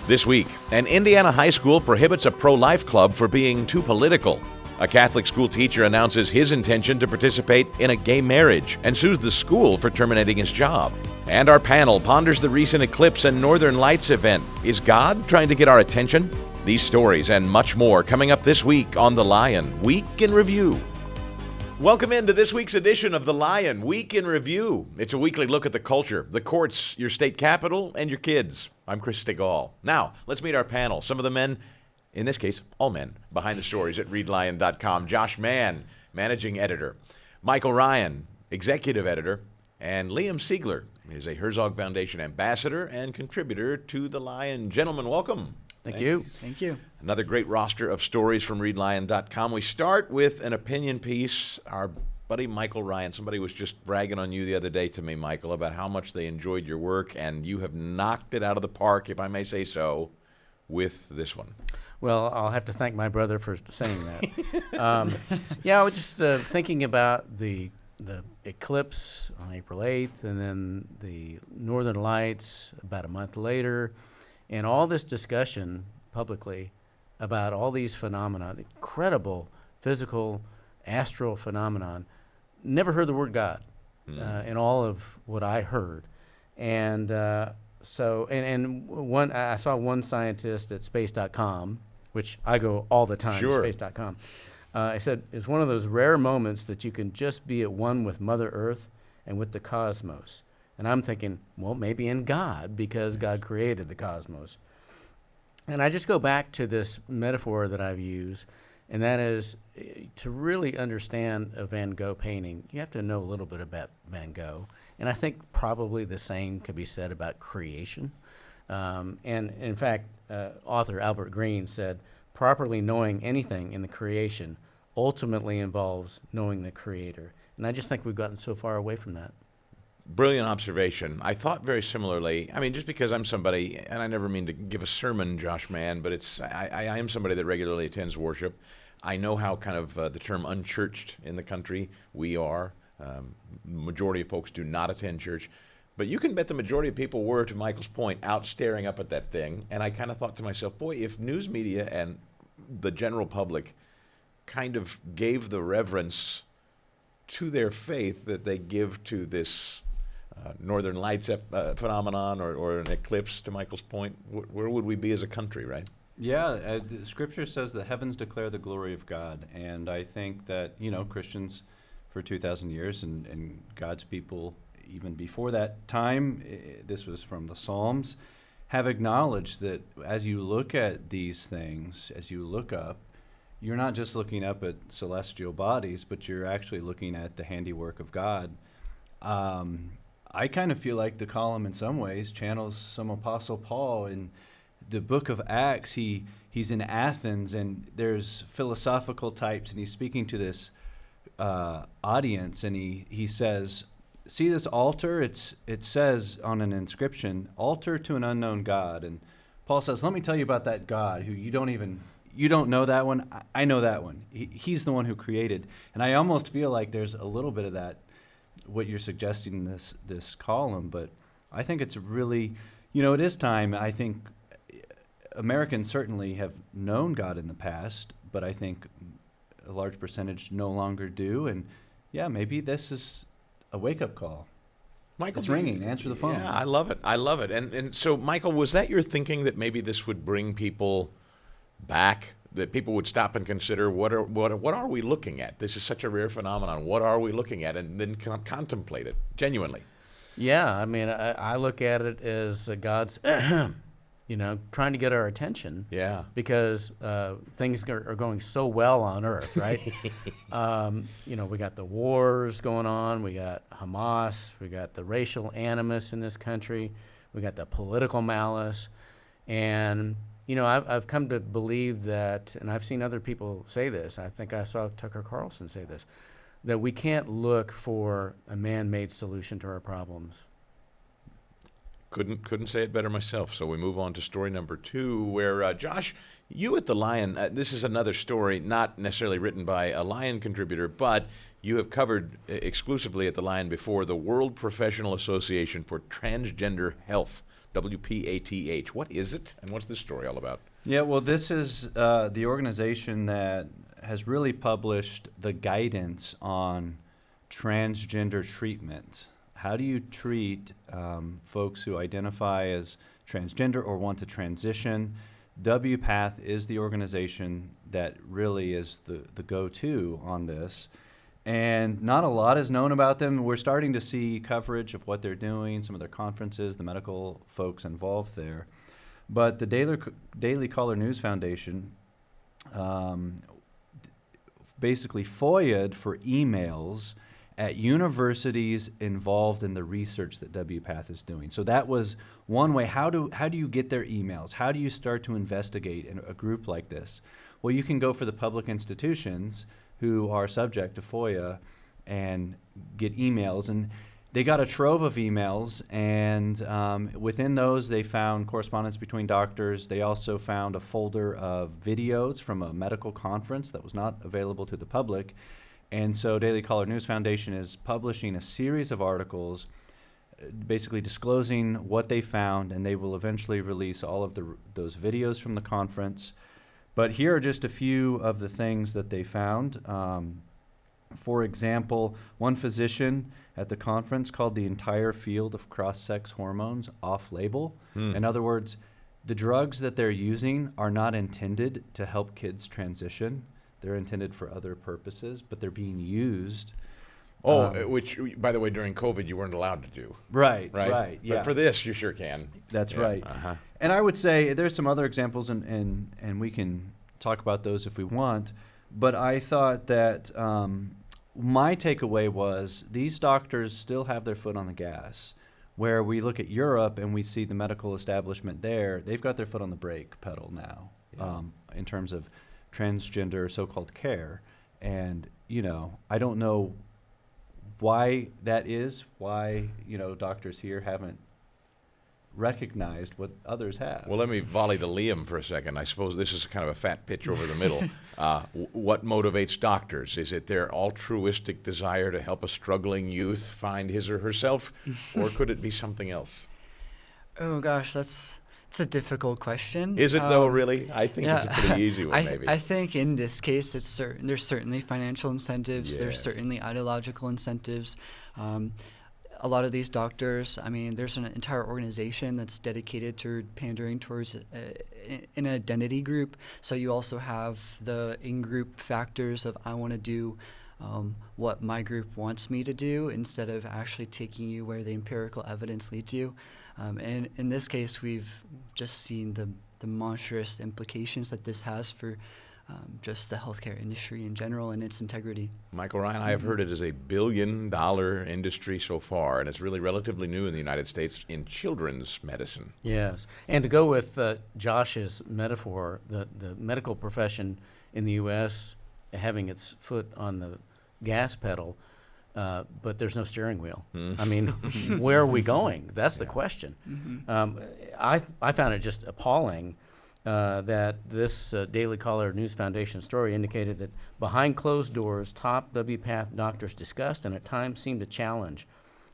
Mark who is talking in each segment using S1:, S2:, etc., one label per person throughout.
S1: This week, an Indiana high school prohibits a pro-life club for being too political. A Catholic school teacher announces his intention to participate in a gay marriage and sues the school for terminating his job. And our panel ponders the recent eclipse and Northern Lights event. Is God trying to get our attention? These stories and much more coming up this week on The Lion Week in Review. Welcome into this week's edition of The Lion Week in Review. It's a weekly look at the culture, the courts, your state capitol, and your kids. I'm Chris Stigall. Now, let's meet our panel. Some of the men, in this case, all men, behind the stories at readlion.com. Josh Mann, managing editor. Michael Ryan, executive editor. And Liam Siegler is a Herzog Foundation ambassador and contributor to The Lion. Gentlemen, welcome.
S2: Thank you. Thank you.
S1: Another great roster of stories from readlion.com. We start with an opinion piece. Our buddy Michael Ryan, somebody was just bragging on you the other day to me, Michael, about how much they enjoyed your work, and you have knocked it out of the park, if I may say so, with this one.
S2: Well, I'll have to thank my brother for saying that. I was just thinking about the eclipse on April 8th, and then the Northern Lights about a month later, and all this discussion publicly about all these phenomena, the incredible physical, astral phenomenon. Never heard the word God in all of what I heard. And I saw one scientist at space.com, which I go all the time to space.com. I said, it's one of those rare moments that you can just be at one with Mother Earth and with the cosmos. And I'm thinking, well, maybe in God, because God created the cosmos. And I just go back to this metaphor that I've used, and that is to really understand a Van Gogh painting, you have to know a little bit about Van Gogh. And I think probably the same could be said about creation. And in fact, author Albert Green said, properly knowing anything in the creation ultimately involves knowing the creator. And I just think we've gotten so far away from that.
S1: Brilliant observation. I thought very similarly. I mean, just because I'm somebody, and I never mean to give a sermon, Josh Mann, but I am somebody that regularly attends worship. I know how kind of the term unchurched in the country we are. Majority of folks do not attend church. But you can bet the majority of people were, to Michael's point, out staring up at that thing. And I kind of thought to myself, boy, if news media and the general public kind of gave the reverence to their faith that they give to this Northern Lights phenomenon or an eclipse, to Michael's point, where would we be as a country, right?
S3: Yeah, the Scripture says the heavens declare the glory of God, and I think that, Christians for 2,000 years and God's people even before that time, this was from the Psalms, have acknowledged that as you look at these things, as you look up, you're not just looking up at celestial bodies, but you're actually looking at the handiwork of God. I kind of feel like the column in some ways channels some Apostle Paul. In the book of Acts, he's in Athens, and there's philosophical types, and he's speaking to this audience, and he says, see this altar? It says on an inscription, altar to an unknown God. And Paul says, let me tell you about that God who you don't know that one. I know that one. He's the one who created. And I almost feel like there's a little bit of that, what you're suggesting in this column, but I think it's really, it is time. I think Americans certainly have known God in the past, but I think a large percentage no longer do. And yeah, maybe this is a wake-up call.
S1: Michael,
S3: it's ringing. Answer the phone.
S1: Yeah, I love it. I love it. And so, Michael, was that your thinking that maybe this would bring people back? That people would stop and consider what are we looking at? This is such a rare phenomenon. What are we looking at? And then contemplate it genuinely.
S2: Yeah, I mean, I look at it as God's, trying to get our attention.
S1: Yeah.
S2: Because things are going so well on Earth, right? We got the wars going on. We got Hamas. We got the racial animus in this country. We got the political malice, and I've come to believe that, and I've seen other people say this, I think I saw Tucker Carlson say this, that we can't look for a man-made solution to our problems.
S1: Couldn't say it better myself. So we move on to story number 2, where, Josh, You at the Lion, this is another story, not necessarily written by a Lion contributor, but you have covered exclusively at the Lion before the World Professional Association for Transgender Health, WPATH. What is it, and what's this story all about?
S3: Yeah, well, this is the organization that has really published the guidance on transgender treatment. How do you treat folks who identify as transgender or want to transition? WPATH is the organization that really is the go-to on this. And not a lot is known about them. We're starting to see coverage of what they're doing, some of their conferences, the medical folks involved there. But the Daily Caller News Foundation basically FOIA'd for emails at universities involved in the research that WPATH is doing. So that was one way. How do you get their emails? How do you start to investigate in a group like this? Well, you can go for the public institutions who are subject to FOIA and get emails. And they got a trove of emails, and within those they found correspondence between doctors. They also found a folder of videos from a medical conference that was not available to the public. And so Daily Caller News Foundation is publishing a series of articles basically disclosing what they found, and they will eventually release all of those videos from the conference. But here are just a few of the things that they found. For example, one physician at the conference called the entire field of cross-sex hormones off-label. In other words, the drugs that they're using are not intended to help kids transition. They're intended for other purposes, but they're being used.
S1: Which, by the way, during COVID you weren't allowed to do.
S3: Right,
S1: But
S3: yeah.
S1: for this, you sure can.
S3: That's
S1: Yeah,
S3: right. And I would say there's some other examples, and we can talk about those if we want. But I thought that my takeaway was these doctors still have their foot on the gas. Where we look at Europe and we see the medical establishment there, they've got their foot on the brake pedal now in terms of transgender so-called care. And, I don't know why that is, why, doctors here haven't recognized what others have.
S1: Well, let me volley to Liam for a second. I suppose this is kind of a fat pitch over the middle. What motivates doctors? Is it their altruistic desire to help a struggling youth find his or herself, or could it be something else?
S4: Oh gosh, it's a difficult question.
S1: Is it though, really? I think it's a pretty easy one, maybe.
S4: I think in this case, there's certainly financial incentives.
S1: Yes.
S4: There's certainly ideological incentives. A lot of these doctors, there's an entire organization that's dedicated to pandering towards an identity group. So you also have the in-group factors of I want to do what my group wants me to do instead of actually taking you where the empirical evidence leads you. And in this case, we've just seen the monstrous implications that this has for just the healthcare industry in general and its integrity.
S1: Michael Ryan, I have heard it is a billion-dollar industry so far, and it's really relatively new in the United States in children's medicine.
S2: Yes, and to go with Josh's metaphor, the medical profession in the U.S. having its foot on the gas pedal, but there's no steering wheel. Where are we going? That's the question. I found it just appalling that this Daily Caller News Foundation story indicated that behind closed doors, top WPATH doctors discussed and at times seemed to challenge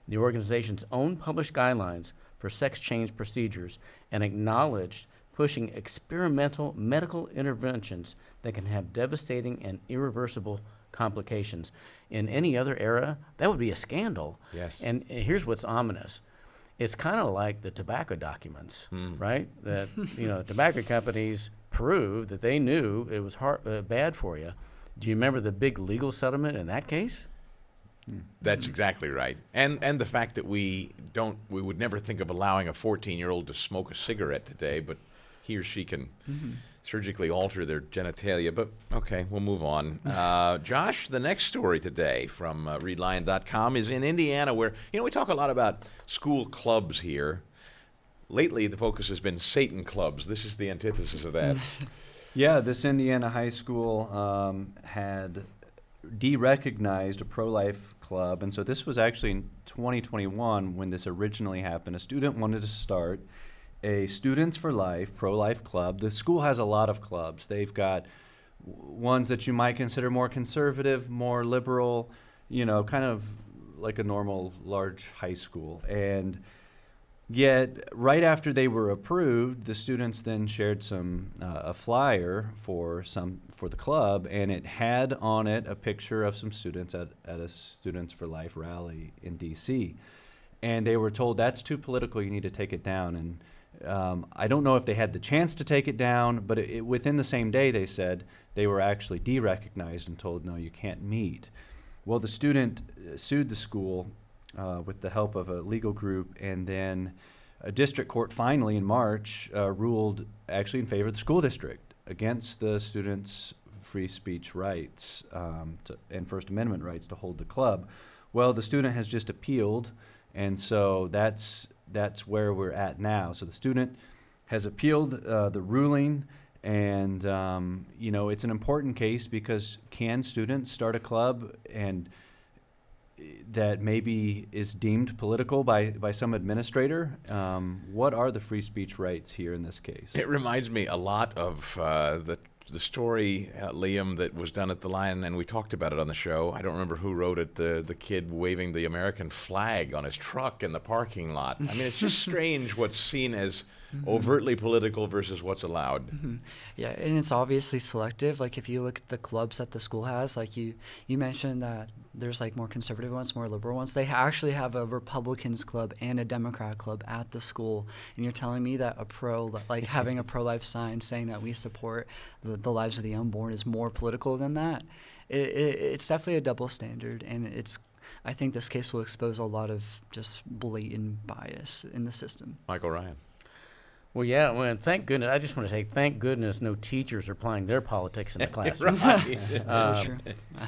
S2: the organization's own published guidelines for sex change procedures and acknowledged pushing experimental medical interventions that can have devastating and irreversible complications. In any other era, that would be a scandal.
S1: Yes.
S2: And here's what's ominous. It's kind of like the tobacco documents, right? That, tobacco companies proved that they knew it was bad for you. Do you remember the big legal settlement in that case?
S1: That's exactly right. And the fact that we would never think of allowing a 14-year-old to smoke a cigarette today, but he or she can surgically alter their genitalia. But okay, we'll move on. Josh, the next story today from readlion.com is in Indiana, where, we talk a lot about school clubs here. Lately, the focus has been Satan clubs. This is the antithesis of that.
S3: Yeah, this Indiana high school had de-recognized a pro-life club, and so this was actually in 2021 when this originally happened. A student wanted to start, a Students for Life, pro-life club. The school has a lot of clubs. They've got ones that you might consider more conservative, more liberal, kind of like a normal large high school. And yet, right after they were approved, the students then shared a flyer for the club, and it had on it a picture of some students at a Students for Life rally in D.C. And they were told, that's too political, you need to take it down. And I don't know if they had the chance to take it down, but within the same day, they said they were actually de-recognized and told, no, you can't meet. Well, the student sued the school with the help of a legal group, and then a district court finally in March ruled actually in favor of the school district against the students' free speech rights and First Amendment rights to hold the club. Well, the student has just appealed, and so that's where we're at now. So the student has appealed the ruling, and it's an important case because can students start a club and that maybe is deemed political by some administrator? What are the free speech rights here in this case?
S1: It reminds me a lot of the story, Liam, that was done at the Lion, and we talked about it on the show. I don't remember who wrote it, the kid waving the American flag on his truck in the parking lot. I mean, it's just strange what's seen as overtly political versus what's allowed.
S4: Yeah, and it's obviously selective. Like if you look at the clubs that the school has, like you mentioned that there's like more conservative ones, more liberal ones. They actually have a Republicans club and a Democrat club at the school. And you're telling me that having a pro-life sign saying that we support the lives of the unborn is more political than that? It's definitely a double standard, and I think this case will expose a lot of just blatant bias in the system.
S1: Michael Ryan.
S2: Well, yeah, and thank goodness. I just want to say thank goodness no teachers are applying their politics in the classroom.
S1: Right.
S4: Sure.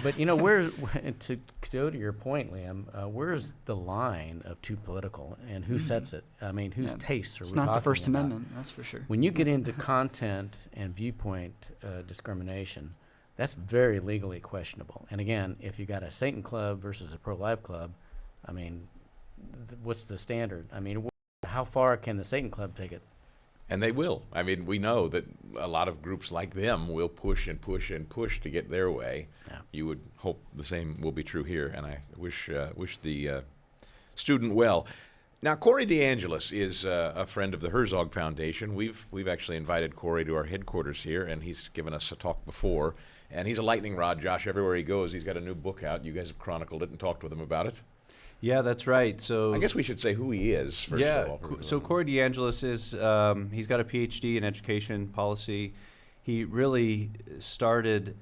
S2: But to go to your point, Liam, where's the line of too political, and who sets it? I mean, whose tastes are we
S4: It's not the
S2: talking
S4: First
S2: about?
S4: Amendment, that's for sure.
S2: When you get into content and viewpoint discrimination, that's very legally questionable. And again, if you got a Satan club versus a pro-life club, I mean, what's the standard? I mean, how far can the Satan club take it?
S1: And they will. I mean, we know that a lot of groups like them will push and push and push to get their way.
S2: Yeah.
S1: You would hope the same will be true here, and I wish the student well. Now, Corey DeAngelis is a friend of the Herzog Foundation. We've actually invited Corey to our headquarters here, and he's given us a talk before. And he's a lightning rod, Josh. Everywhere he goes, he's got a new book out. You guys have chronicled it and talked with him about it.
S3: Yeah, that's right. So
S1: I guess we should say who he is first of all.
S3: So Corey DeAngelis is he's got a PhD in education policy. He really started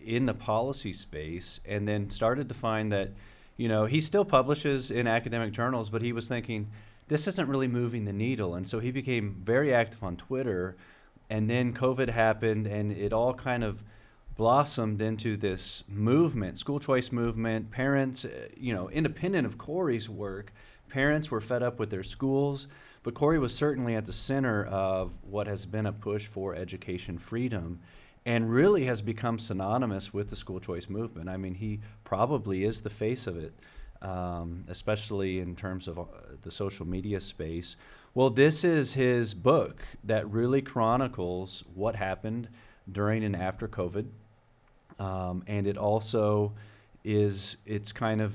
S3: in the policy space and then started to find that, he still publishes in academic journals, but he was thinking this isn't really moving the needle. And so he became very active on Twitter, and then COVID happened, and it all kind of blossomed into this movement, school choice movement. Parents, independent of Corey's work, parents were fed up with their schools, but Corey was certainly at the center of what has been a push for education freedom and really has become synonymous with the school choice movement. I mean, he probably is the face of it, especially in terms of the social media space. Well, this is his book that really chronicles what happened during and after COVID. And it also it's kind of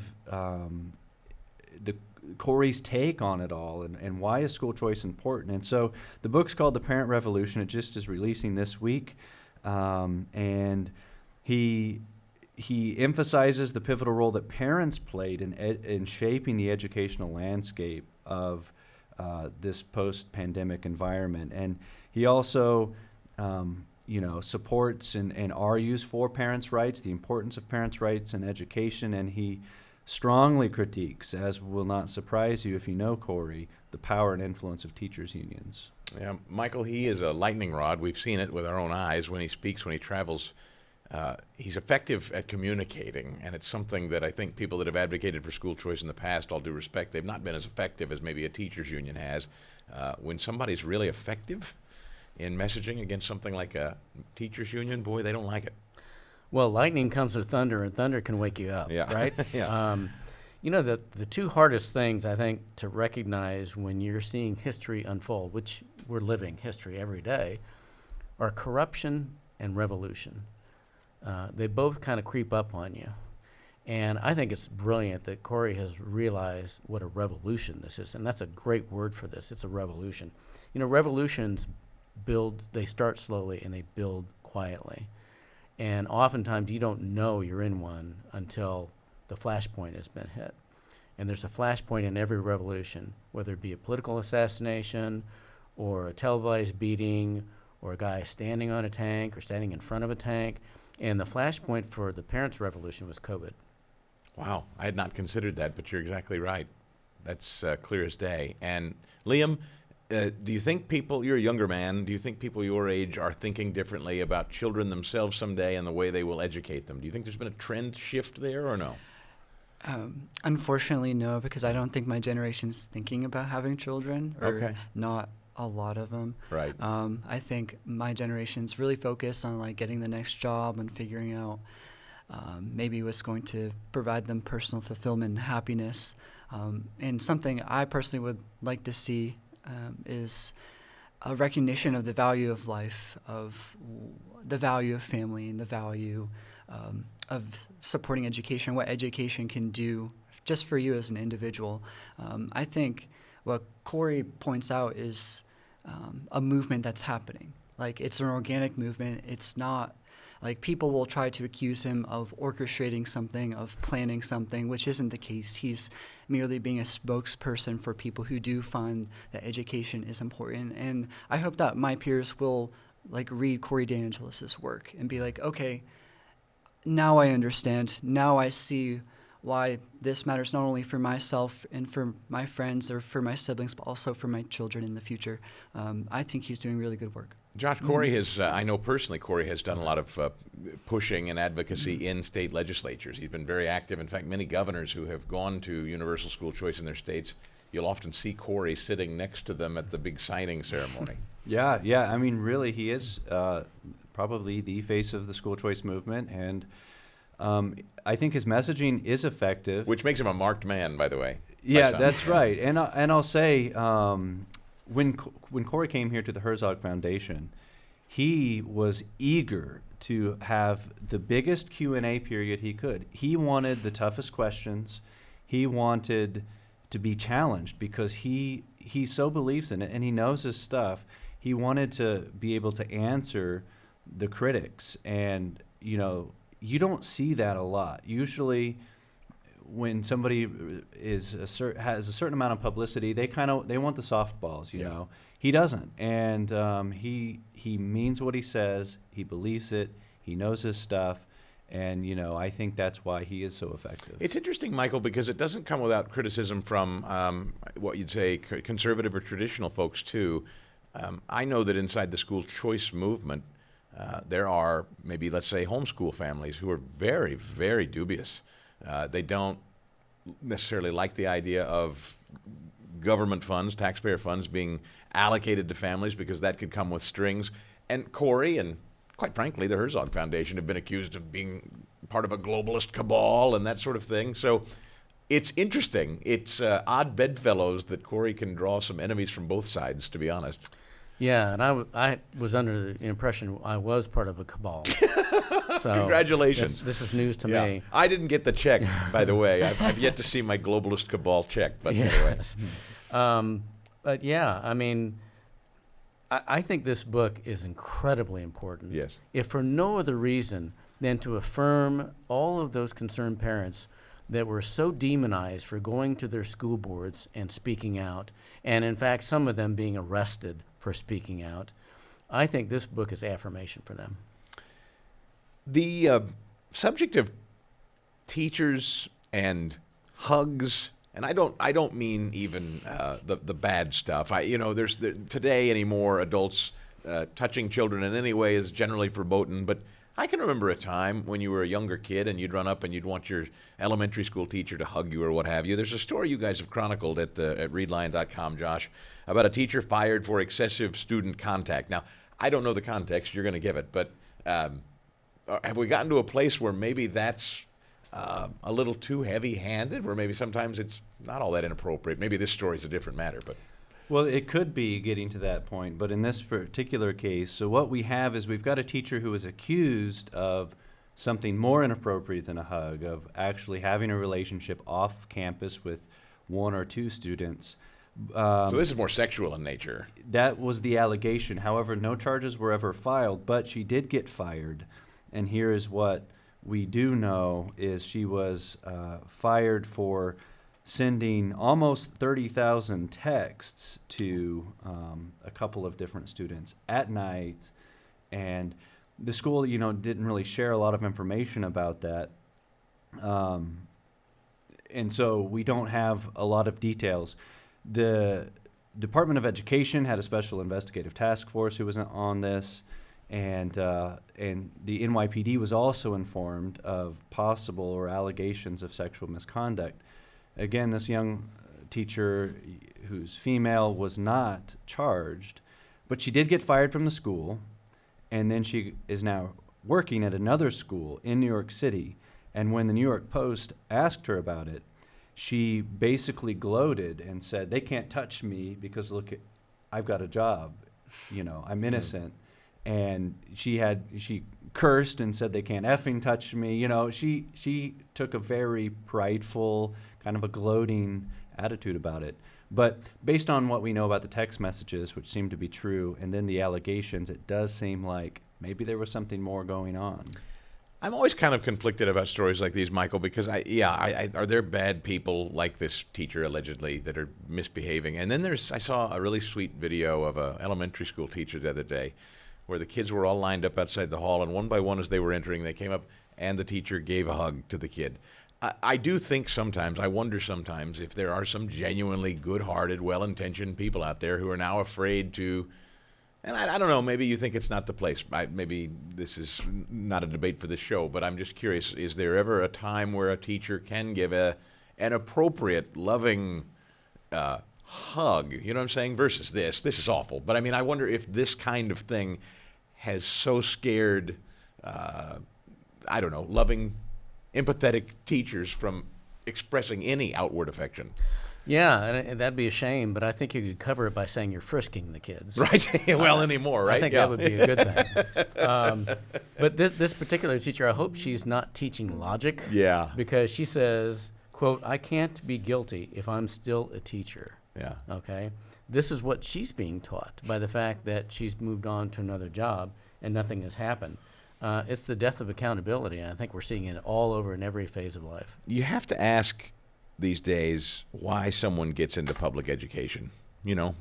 S3: Corey's take on it all and why is school choice important. And so the book's called The Parent Revolution. It just is releasing this week. And he emphasizes the pivotal role that parents played in shaping the educational landscape of this post-pandemic environment. And he also supports and argues for parents' rights, the importance of parents' rights in education, and he strongly critiques, as will not surprise you if you know Corey, the power and influence of teachers' unions.
S1: Yeah, Michael, he is a lightning rod. We've seen it with our own eyes when he speaks, when he travels. He's effective at communicating, and it's something that I think people that have advocated for school choice in the past, all due respect, they've not been as effective as maybe a teachers' union has. When somebody's really effective in messaging against something like a teachers union, boy, they don't like it.
S2: Well, lightning comes with thunder, and thunder can wake you up,
S1: Yeah.
S2: right?
S1: Yeah.
S2: The two hardest things, I think, to recognize when you're seeing history unfold, which we're living history every day, are corruption and revolution. They both kind of creep up on you. And I think it's brilliant that Corey has realized what a revolution this is. And that's a great word for this. It's a revolution. You know, revolutions they start slowly and they build quietly. And oftentimes you don't know you're in one until the flashpoint has been hit. And there's a flashpoint in every revolution, whether it be a political assassination or a televised beating or a guy standing on a tank or standing in front of a tank. And the flashpoint for the parents' revolution was COVID.
S1: Wow, I had not considered that, but you're exactly right. That's clear as day. And Liam, do you think you're a younger man, do you think people your age are thinking differently about children themselves someday and the way they will educate them? Do you think there's been a trend shift there or no?
S4: Unfortunately, no, because I don't think my generation's thinking about having children, or not a lot of them.
S1: Right.
S4: I think my generation's really focused on like getting the next job and figuring out maybe what's going to provide them personal fulfillment and happiness. And something I personally would like to see is a recognition of the value of life, of the value of family, and the value of supporting education, what education can do just for you as an individual. I think what Corey points out is a movement that's happening. Like, it's an organic movement. It's not like people will try to accuse him of orchestrating something, of planning something, which isn't the case. He's merely being a spokesperson for people who do find that education is important. And I hope that my peers will like read Corey DeAngelis's work and be like, okay, now I understand. Now I see why this matters not only for myself and for my friends or for my siblings, but also for my children in the future. I think he's doing really good work.
S1: Josh, Corey has, I know personally, Corey has done a lot of pushing and advocacy in state legislatures. He's been very active. In fact, many governors who have gone to universal school choice in their states, you'll often see Corey sitting next to them at the big signing ceremony.
S3: Yeah. I mean, really, he is probably the face of the school choice movement, and I think his messaging is effective.
S1: Which makes him a marked man, by the way.
S3: Yeah, that's right. And I'll say, when Corey came here to the Herzog Foundation, he was eager to have the biggest Q&A period he could. He wanted the toughest questions. He wanted to be challenged because he so believes in it and he knows his stuff. He wanted to be able to answer the critics, and you don't see that a lot. Usually, when somebody has a certain amount of publicity, they want the softballs. You know, he doesn't, and he means what he says. He believes it. He knows his stuff, and I think that's why he is so effective.
S1: It's interesting, Michael, because it doesn't come without criticism from what you'd say conservative or traditional folks too. I know that inside the school choice movement, there are maybe, let's say, homeschool families who are very, very dubious. They don't necessarily like the idea of government funds, taxpayer funds, being allocated to families because that could come with strings. And Corey and, quite frankly, the Herzog Foundation have been accused of being part of a globalist cabal and that sort of thing. So it's interesting. It's odd bedfellows that Corey can draw some enemies from both sides, to be honest.
S2: Yeah, and I was under the impression I was part of a cabal. So
S1: congratulations.
S2: This is news to me.
S1: I didn't get the check, by the way. I've yet to see my globalist cabal check, but anyway.
S2: But yeah, I mean, I think this book is incredibly important.
S1: Yes.
S2: If for no other reason than to affirm all of those concerned parents that were so demonized for going to their school boards and speaking out, and in fact, some of them being arrested for speaking out. I think this book is affirmation for them.
S1: The subject of teachers and hugs, and I don't mean even the bad stuff. Today anymore, adults touching children in any way is generally verboten, but I can remember a time when you were a younger kid and you'd run up and you'd want your elementary school teacher to hug you or what have you. There's a story you guys have chronicled at readline.com, Josh, about a teacher fired for excessive student contact. Now, I don't know the context. You're going to give it, but have we gotten to a place where maybe that's a little too heavy-handed, where maybe sometimes it's not all that inappropriate? Maybe this story's a different matter, but...
S3: Well, it could be getting to that point, but in this particular case, so what we have is we've got a teacher who is accused of something more inappropriate than a hug, of actually having a relationship off campus with one or two students.
S1: So this is more sexual in nature.
S3: That was the allegation. However, no charges were ever filed, but she did get fired. And here is what we do know is she was fired for sending almost 30,000 texts to a couple of different students at night. And the school, didn't really share a lot of information about that. And so we don't have a lot of details. The Department of Education had a special investigative task force who was on this, and the NYPD was also informed of possible or allegations of sexual misconduct. Again, this young teacher, who's female, was not charged, but she did get fired from the school, and then she is now working at another school in New York City. And when the New York Post asked her about it, she basically gloated and said, "They can't touch me because look, I've got a job. I'm innocent." And she cursed and said, "They can't effing touch me." She took a very prideful, kind of a gloating attitude about it. But based on what we know about the text messages, which seem to be true, and then the allegations, it does seem like maybe there was something more going on.
S1: I'm always kind of conflicted about stories like these, Michael, because are there bad people like this teacher allegedly that are misbehaving? And then I saw a really sweet video of an elementary school teacher the other day where the kids were all lined up outside the hall, and one by one as they were entering, they came up and the teacher gave a hug to the kid. I do think sometimes, I wonder sometimes if there are some genuinely good-hearted, well-intentioned people out there who are now afraid to, and I don't know, maybe you think it's not the place. Maybe this is not a debate for this show, but I'm just curious, is there ever a time where a teacher can give an appropriate, loving hug, you know what I'm saying, versus this? This is awful. But I wonder if this kind of thing has so scared, loving, empathetic teachers from expressing any outward affection.
S2: Yeah, and that'd be a shame, but I think you could cover it by saying you're frisking the kids.
S1: Right. Well, anymore, right?
S2: I think that would be a good thing. But this particular teacher, I hope she's not teaching logic.
S1: Yeah.
S2: Because she says, quote, "I can't be guilty if I'm still a teacher."
S1: Yeah.
S2: Okay? This is what she's being taught by the fact that she's moved on to another job and nothing has happened. It's the death of accountability, and I think we're seeing it all over in every phase of life.
S1: You have to ask these days why someone gets into public education.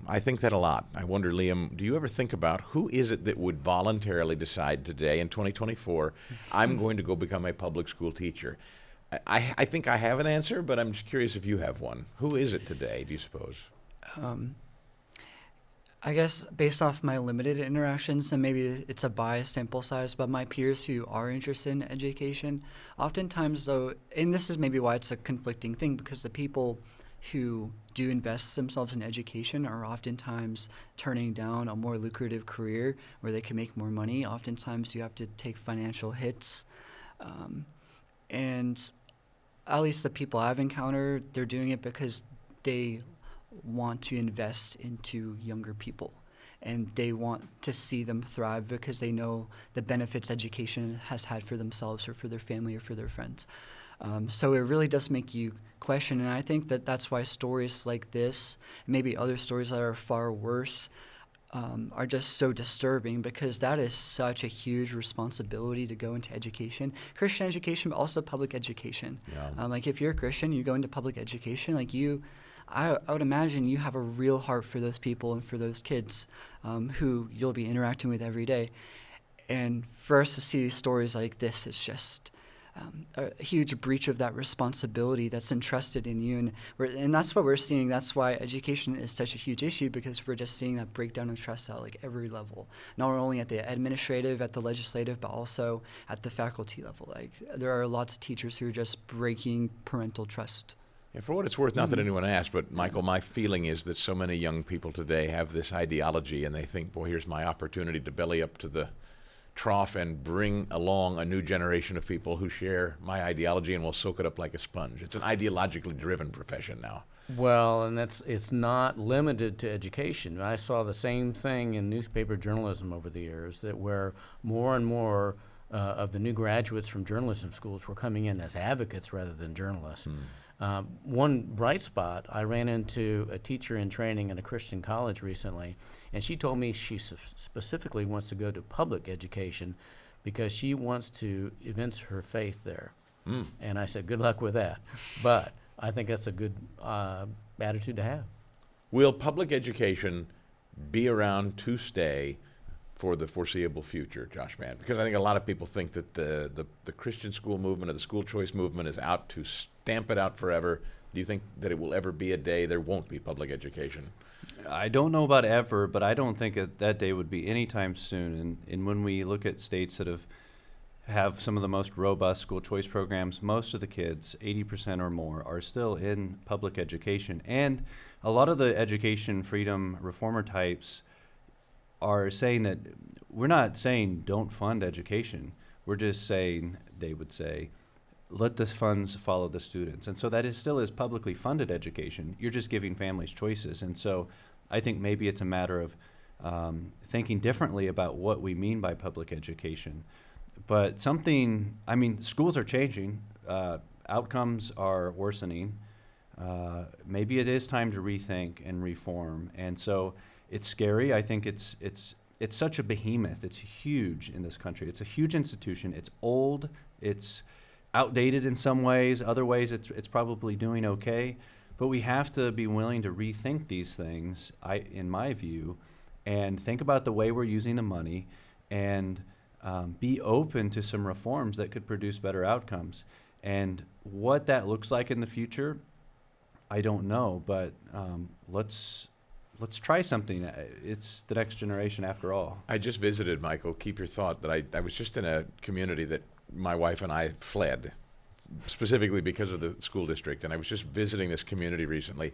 S1: I think that a lot. I wonder, Liam, do you ever think about who is it that would voluntarily decide today in 2024, I'm going to go become a public school teacher? I think I have an answer, but I'm just curious if you have one. Who is it today, do you suppose?
S4: I guess based off my limited interactions, and maybe it's a biased sample size, but my peers who are interested in education, oftentimes though, and this is maybe why it's a conflicting thing, because the people who do invest themselves in education are oftentimes turning down a more lucrative career where they can make more money. Oftentimes you have to take financial hits. And at least the people I've encountered, they're doing it because they want to invest into younger people, and they want to see them thrive because they know the benefits education has had for themselves or for their family or for their friends. So it really does make you question, and I think that's why stories like this, maybe other stories that are far worse, are just so disturbing, because that is such a huge responsibility to go into education, Christian education, but also public education.
S1: Yeah.
S4: Like if you're a Christian, you go into public education, like I would imagine you have a real heart for those people and for those kids who you'll be interacting with every day. And for us to see stories like this, it's just a huge breach of that responsibility that's entrusted in you. And that's what we're seeing. That's why education is such a huge issue, because we're just seeing that breakdown of trust at like every level, not only at the administrative, at the legislative, but also at the faculty level. Like there are lots of teachers who are just breaking parental trust.
S1: Yeah, for what it's worth, not that anyone asked, but Michael, my feeling is that so many young people today have this ideology, and they think, boy, here's my opportunity to belly up to the trough and bring along a new generation of people who share my ideology and will soak it up like a sponge. It's an ideologically driven profession now.
S2: Well, and it's not limited to education. I saw the same thing in newspaper journalism over the years, that where more and more of the new graduates from journalism schools were coming in as advocates rather than journalists. One bright spot, I ran into a teacher in training at a Christian college recently, and she told me she specifically wants to go to public education because she wants to evince her faith there. And I said, good luck with that. But I think that's a good attitude to have.
S1: Will public education be around to stay for the foreseeable future, Josh Mann? Because I think a lot of people think that the Christian school movement or the school choice movement is out to stamp it out forever. Do you think that it will ever be a day there won't be public education?
S3: I don't know about ever, but I don't think that day would be anytime soon. And when we look at states that have some of the most robust school choice programs, most of the kids, 80% or more, are still in public education. And a lot of the education freedom reformer types are saying that we're not saying don't fund education. We're just saying, they would say, let the funds follow the students. And so that still is publicly funded education. You're just giving families choices. And so I think maybe it's a matter of thinking differently about what we mean by public education. But schools are changing. Outcomes are worsening. Maybe it is time to rethink and reform. And so it's scary. I think it's such a behemoth. It's huge in this country. It's a huge institution. It's old. It's outdated in some ways. Other ways, it's probably doing okay. But we have to be willing to rethink these things, in my view, and think about the way we're using the money, and be open to some reforms that could produce better outcomes. And what that looks like in the future, I don't know. But let's try something. It's the next generation after all.
S1: I just visited, Michael, keep your thought, that I was just in a community that my wife and I fled, specifically because of the school district. And I was just visiting this community recently.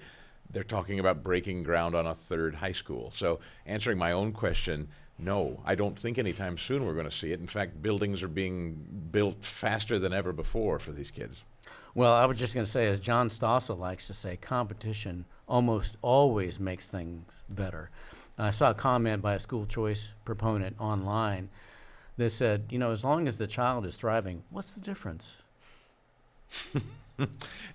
S1: They're talking about breaking ground on a third high school. So answering my own question, no, I don't think anytime soon we're going to see it. In fact, buildings are being built faster than ever before for these kids.
S2: Well, I was just going to say, as John Stossel likes to say, competition almost always makes things better. I saw a comment by a school choice proponent online that said, as long as the child is thriving, what's the difference?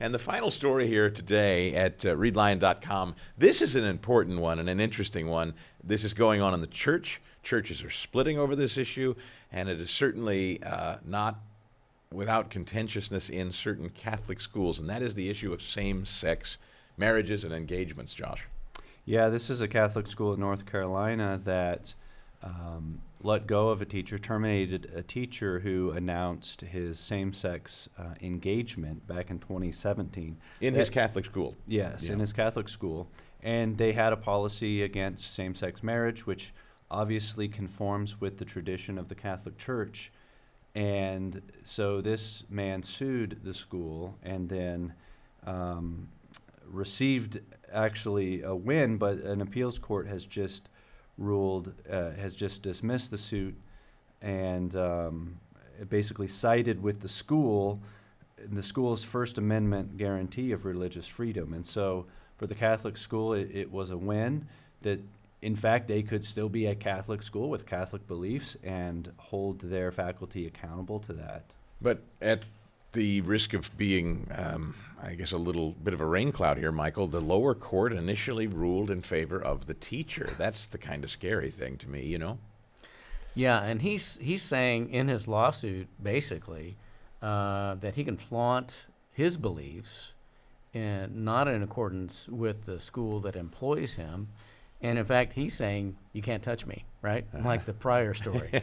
S1: And the final story here today at readlion.com, this is an important one and an interesting one. This is going on in the church. Churches are splitting over this issue, and it is certainly not without contentiousness in certain Catholic schools, and that is the issue of same-sex marriages and engagements, Josh.
S3: Yeah, this is a Catholic school in North Carolina that let go of a teacher, terminated a teacher who announced his same-sex engagement back in 2017.
S1: In his Catholic school?
S3: Yes,
S1: Yeah.
S3: in his Catholic school. And they had a policy against same-sex marriage, which obviously conforms with the tradition of the Catholic Church. And so this man sued the school and then received actually a win, but an appeals court has just dismissed the suit and it basically sided with the school's First Amendment guarantee of religious freedom. And so for the Catholic school, it was a win that, in fact, they could still be a Catholic school with Catholic beliefs and hold their faculty accountable to that.
S1: But at the risk of being, I guess, a little bit of a rain cloud here, Michael, the lower court initially ruled in favor of the teacher. That's the kind of scary thing to me,
S2: Yeah, and he's saying in his lawsuit, basically, that he can flaunt his beliefs and not in accordance with the school that employs him. And in fact, he's saying, you can't touch me, right? Like the prior story.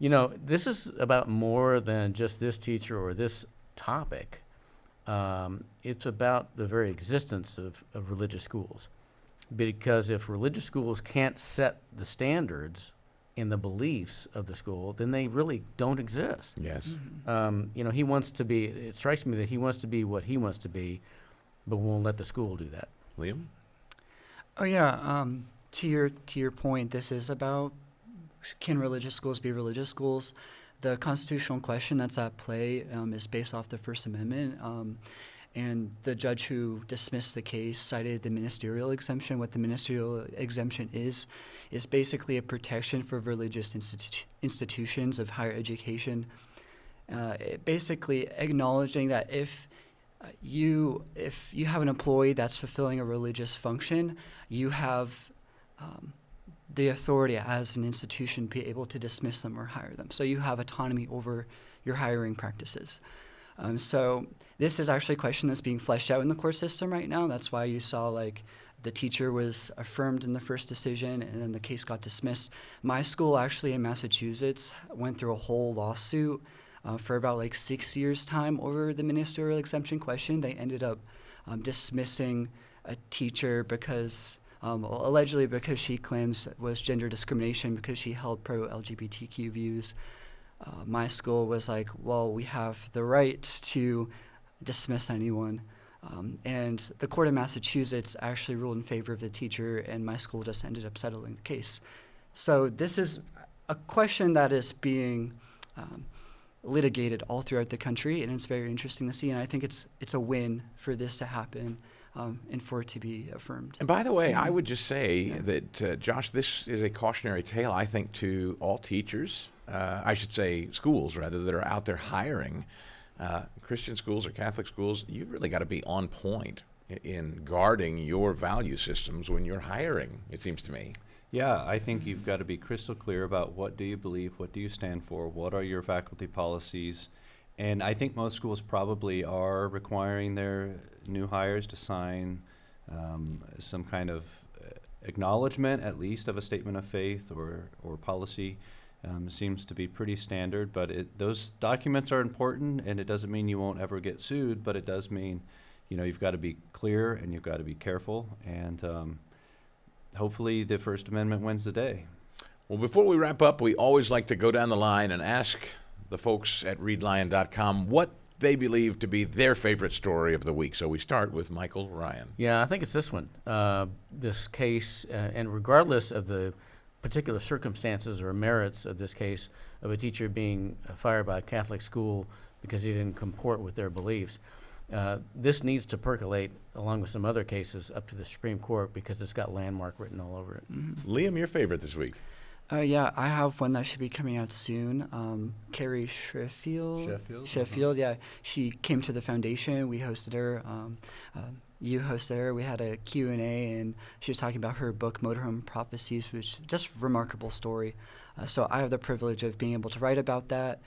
S2: This is about more than just this teacher or this topic. It's about the very existence of religious schools. Because if religious schools can't set the standards and the beliefs of the school, then they really don't exist.
S1: Yes.
S2: He wants to be, it strikes me that he wants to be what he wants to be, but won't let the school do that.
S1: Liam?
S4: Oh yeah. To your point, this is about, can religious schools be religious schools? The constitutional question that's at play is based off the First Amendment, And the judge who dismissed the case cited the ministerial exemption. What the ministerial exemption is basically a protection for religious institutions of higher education, basically acknowledging that if you have an employee that's fulfilling a religious function, you have the authority as an institution to be able to dismiss them or hire them. So you have autonomy over your hiring practices. So this is actually a question that's being fleshed out in the court system right now. That's why you saw the teacher was affirmed in the first decision and then the case got dismissed. My school actually in Massachusetts went through a whole lawsuit for about 6 years' time over the ministerial exemption question. They ended up dismissing a teacher because allegedly because she claims it was gender discrimination because she held pro-LGBTQ views. My school was like, well, we have the right to dismiss anyone. And the court of Massachusetts actually ruled in favor of the teacher, and my school just ended up settling the case. So this is a question that is being litigated all throughout the country, and it's very interesting to see. And I think it's a win for this to happen and for it to be affirmed.
S1: And by the way, I would just say that, Josh, this is a cautionary tale, I think, to all teachers. I should say schools, rather, that are out there hiring. Christian schools or Catholic schools, you've really got to be on point in guarding your value systems when you're hiring, it seems to me.
S3: Yeah, I think you've got to be crystal clear about what do you believe, what do you stand for, what are your faculty policies. And I think most schools probably are requiring their new hires to sign some kind of acknowledgement, at least, of a statement of faith or policy. Seems to be pretty standard, but those documents are important, and it doesn't mean you won't ever get sued, but it does mean, you've got to be clear and you've got to be careful, and hopefully the First Amendment wins the day.
S1: Well, before we wrap up, we always like to go down the line and ask the folks at readlion.com what they believe to be their favorite story of the week. So we start with Michael Ryan.
S2: Yeah, I think it's this one. This case, and regardless of the particular circumstances or merits of this case of a teacher being fired by a Catholic school because he didn't comport with their beliefs, this needs to percolate along with some other cases up to the Supreme Court because it's got landmark written all over it.
S4: Mm-hmm.
S1: Liam, your favorite this week?
S4: Yeah, I have one that should be coming out soon. Carrie Sheffield, yeah. She came to the foundation. We hosted her. You hosted her. We had a Q&A, and she was talking about her book, Motorhome Prophecies, which is just a remarkable story. So I have the privilege of being able to write about that.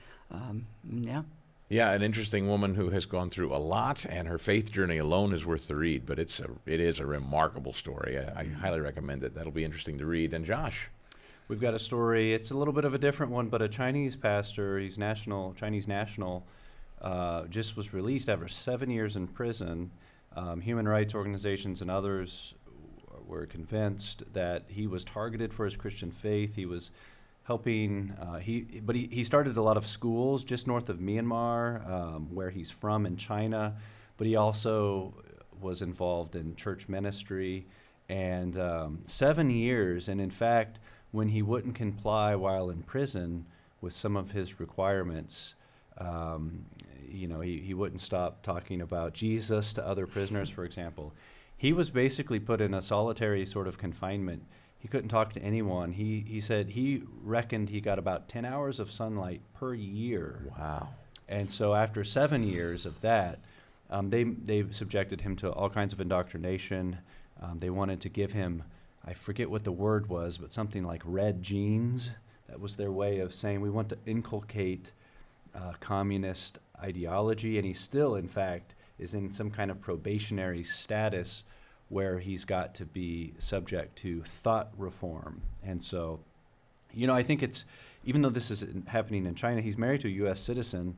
S4: Yeah.
S1: Yeah, an interesting woman who has gone through a lot, and her faith journey alone is worth the read. But it is a remarkable story. I highly recommend it. That'll be interesting to read. And Josh?
S3: We've got a story. It's a little bit of a different one, but a Chinese pastor, he's Chinese national, just was released after 7 years in prison. Human rights organizations and others were convinced that he was targeted for his Christian faith. He was helping, he started a lot of schools just north of Myanmar, where he's from in China, but he also was involved in church ministry. And 7 years, and in fact, when he wouldn't comply while in prison with some of his requirements, he wouldn't stop talking about Jesus to other prisoners, for example. He was basically put in a solitary sort of confinement. He couldn't talk to anyone. He said he reckoned he got about 10 hours of sunlight per year.
S1: Wow.
S3: And so after 7 years of that, they subjected him to all kinds of indoctrination. They wanted to give him, I forget what the word was, but something like red jeans. That was their way of saying we want to inculcate communist ideology. And he still, in fact, is in some kind of probationary status where he's got to be subject to thought reform. And so, I think it's, even though this is happening in China, he's married to a U.S. citizen.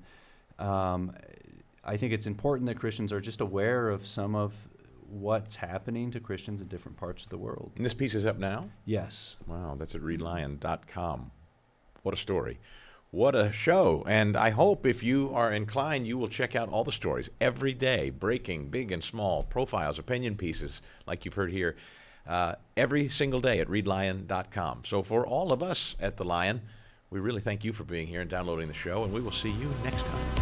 S3: I think it's important that Christians are just aware of some of what's happening to Christians in different parts of the world.
S1: And this piece is up now?
S3: Yes.
S1: Wow, that's at readlion.com. What a story. What a show. And I hope if you are inclined, you will check out all the stories every day, breaking big and small profiles, opinion pieces, like you've heard here, every single day at readlion.com. So for all of us at The Lion, we really thank you for being here and downloading the show, and we will see you next time.